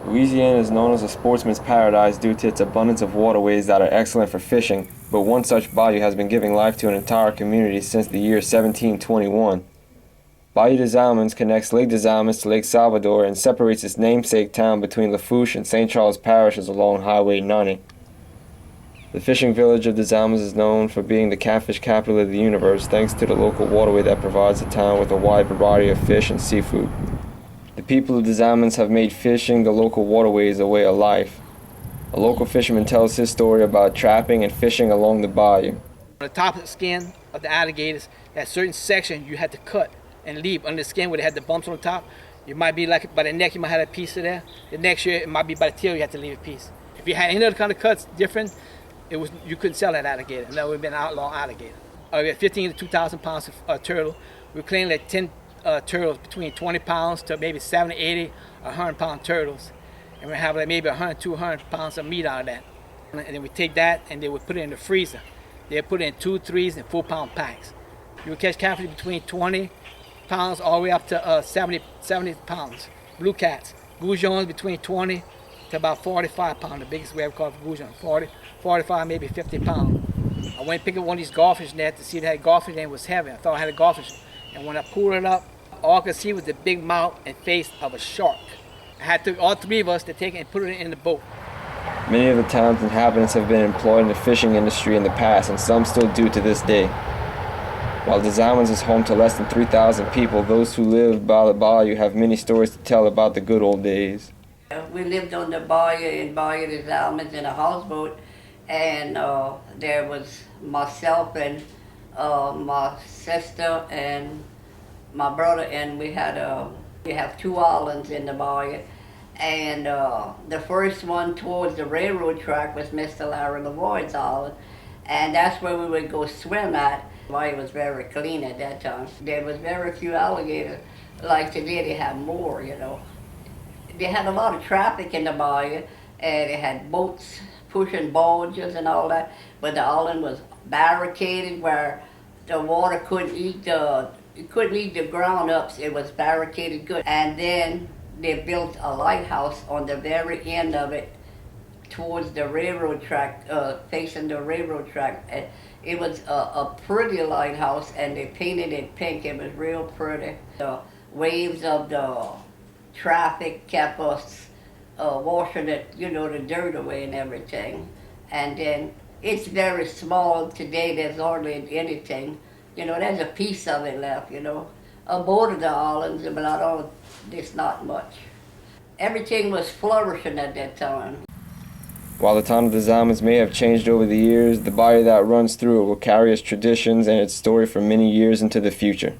Louisiana is known as a sportsman's paradise due to its abundance of waterways that are excellent for fishing, but one such bayou has been giving life to an entire community since the year 1721. Bayou des Allemands connects Lake des Allemands to Lake Salvador and separates its namesake town between Lafourche and St. Charles parishes along Highway 90. The fishing village of des Allemands is known for being the catfish capital of the universe thanks to the local waterway that provides the town with a wide variety of fish and seafood. The people of des Allemands have made fishing the local waterways a way of life. A local fisherman tells his story about trapping and fishing along the bayou. On the top of the skin of the alligators, that certain section you had to cut and leave under the skin where they had the bumps on the top. It might be like by the neck, you might have a piece of there. The next year, it might be by the tail, you had to leave a piece. If you had any other kind of cuts different, you couldn't sell that alligator. And that would have been an outlaw alligator. We had 15 to 2,000 pounds of turtle. We claimed like 10 turtles between 20 pounds to maybe 70, 80, 100-pound turtles. And we have like maybe 100, 200 pounds of meat out of that. And then we take that and they would put it in the freezer. They would put it in 2, 3s, and 4-pound packs. You would catch catfish between 20 pounds all the way up to 70 pounds. Blue cats. Goujons between 20 to about 45 pounds. The biggest we ever caught goujon. 40, 45, maybe 50 pounds. I went and picked up one of these goldfish nets to see if it had goldfish and it was heavy. I thought I had a goldfish. And when I pulled it up, all I could see was the big mouth and face of a shark. I had to, all three of us to take it and put it in the boat. Many of the town's inhabitants have been employed in the fishing industry in the past, and some still do to this day. While des Allemands is home to less than 3,000 people, those who live by the bayou have many stories to tell about the good old days. We lived on the bayou in Bayou des Allemands in a houseboat, and there was myself and my sister and my brother, and we have 2 islands in the bayou. And the first one towards the railroad track was Mr. Larry Lavoie's island, and that's where we would go swim at. The bayou was very clean at that time. There was very few alligators. Like today, they have more, you know. They had a lot of traffic in the bayou, and they had boats pushing barges and all that, but the island was barricaded where the water couldn't eat the ground up. It was barricaded good. And then they built a lighthouse on the very end of it towards the railroad track, facing the railroad track. It was a pretty lighthouse, and they painted it pink. It was real pretty. The waves of the traffic kept us washing it, you know, the dirt away and everything. And then it's very small today. There's hardly anything. You know, there's a piece of it left, you know. Aboard of the islands, but there's not much. Everything was flourishing at that time. While the town of des Allemands may have changed over the years, the bayou that runs through it will carry its traditions and its story for many years into the future.